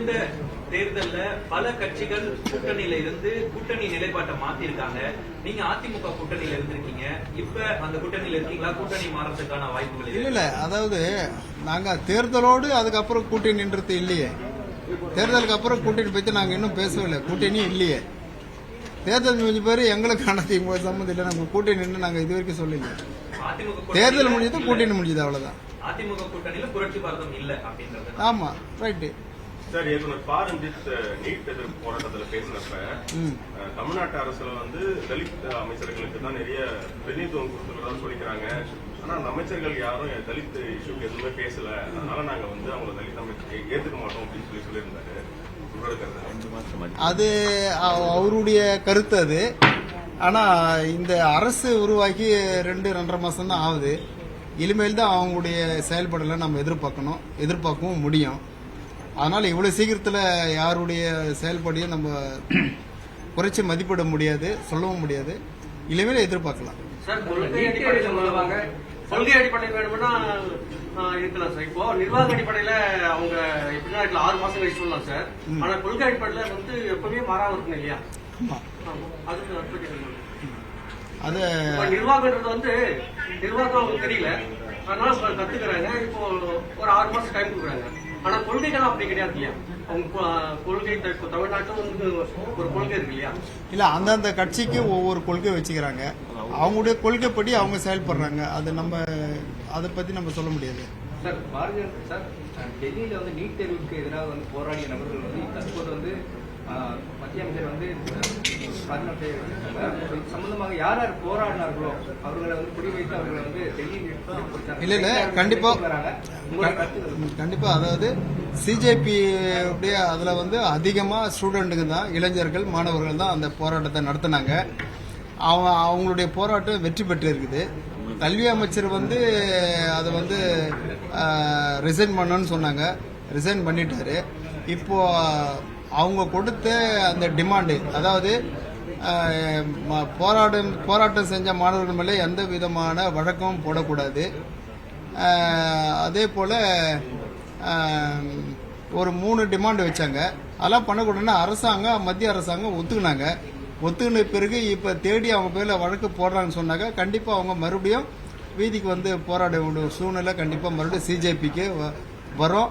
இந்த தேர்தல்ல பல கட்சிகள் கூட்டணியில இருந்து கூட்டணி நிலைப்பாட்டை மாத்திருக்காங்க. நீங்க அதிமுக கூட்டணியில இருந்திருக்கீங்க, இப்ப அந்த கூட்டணியில இருக்கீங்களா? கூட்டணி மாறதுக்கான வாய்ப்புகள் இல்ல அதாவது நாங்க தேர்தலோடு அதுக்கப்புறம் கூட்டணி நின்றது இல்லையே. தேர்தலுக்கு அப்புறம் கூட்டணி பத்தி நாங்க இன்னும் பேசவில்லை. கூட்டணி இல்லையே. தேர்தல் முடிஞ்ச பேரு எங்களுக்கான திமுக சம்மந்தம் இல்லை. நம்ம கூட்டணி நின்று நாங்க இது வரைக்கும் சொல்லல. தேர்தல் முடிஞ்சது, கூட்டணி முடிஞ்சது, அவ்வளவுதான். அதிமுக கூட்டணியில புரட்சி பாரதம் இல்ல அப்படின்றது. ஆமா, ரைட்டு. சார், ஏற்கனவே பாரஞ்சித் நீட் எதிர்ப்பு போராட்டத்தில் பேசினப்ப தமிழ்நாட்டு அரசுல தலித் அமைச்சர்களுக்கு தான் நிறைய பிரதிநிதித்துவம் கொடுத்துருக்கதா சொல்லிக்கிறாங்க. ஆனா அந்த அமைச்சர்கள் யாரும் தலித் இஷ்யூக்கு எதுவுமே பேசல. அதனால நாங்க அவங்கள தலித் அமைச்சர் ஏத்துக்க மாட்டோம் அப்படின்னு சொல்லியிருந்தாரு. அது அவருடைய கருத்து அது. ஆனா இந்த அரசு உருவாக்கி 2-2.5 மாசம் தான் ஆகுது. இனிமேல் தான் அவங்களுடைய செயல்பாடுகளை நம்ம எதிர்பார்க்கவும் முடியும். அதனால இவ்வளவு சீக்கிரத்துல யாருடைய செயல்பாடையும் நம்ம குறைச்சி மதிப்பிட முடியாது, சொல்லவும் முடியாது. இனிமேல் எதிர்பார்க்கலாம். கொள்கை அடிப்படையில் வேணும்னா இருக்கலாம் சார். இப்போ நிர்வாக அடிப்படையில அவங்க எப்படின்னா 6 மாசம் கழிச்சு சொல்லலாம் சார். ஆனா கொள்கை அடிப்படையில எப்பவுமே மாறாம இருக்கும் இல்லையா? அது நிர்வாகம்ன்றது நிர்வாகம் அவங்க தெரியல, அதனால கத்துக்கிறாங்க. இப்போ ஒரு 6 மாசம் டைம் கொடுக்குறாங்க. ஆனா கொள்கைகள் அப்படி கிடையாது இல்லையா? அவங்க கொள்கை தமிழ்நாட்டில் ஒரு கொள்கை இருக்கு இல்லையா? இல்ல, அந்தந்த கட்சிக்கு ஒவ்வொரு கொள்கை வச்சுக்கிறாங்க. அவங்களுடைய கொள்கைப்படி அவங்க செயல்படுறாங்க. அது நம்ம அதை பத்தி நம்ம சொல்ல முடியாது சார். பாரதிய சார், டெல்லியில நீட் தேர்வுக்கு எதிராக போராடிய நபர்கள் தற்போது மத்திய அமைச்சர் சம்பந்தமாக யார் யார் போராடினார்களோ அவர்களை குறிவைத்து அவர்களை டெல்லி இல்ல கண்டிப்பா அதாவது சிஜேபி அதுல அதிகமா ஸ்டூடெண்ட்டுங்க தான், இளைஞர்கள், மாணவர்கள் தான் அந்த போராட்டத்தை நடத்தினாங்க. அவங்களுடைய போராட்டம் வெற்றி பெற்று இருக்குது. கல்வி அமைச்சர் அதை ரிசைன் பண்ணணும்னு சொன்னாங்க. ரிசைன் பண்ணிட்டாரு. இப்போ அவங்க கொடுத்த அந்த டிமாண்டு, அதாவது போராட்டம் செஞ்ச மாணவர்கள் மேலே எந்த விதமான வழக்கமும் போடக்கூடாது. அதே போல ஒரு 3 டிமாண்டு வச்சாங்க. அதெல்லாம் பண்ணக்கூடாதுன்னு மத்திய அரசாங்கம் ஒத்துக்கின பிறகு இப்ப தேடி அவங்க பேர்ல வழக்கு போடுறாங்கன்னு சொன்னாங்க. கண்டிப்பா அவங்க மறுபடியும் வீதிக்கு போராட வேண்டிய சூழ்நிலை கண்டிப்பா மறுபடியும் சிஜேபிக்கு வரும்.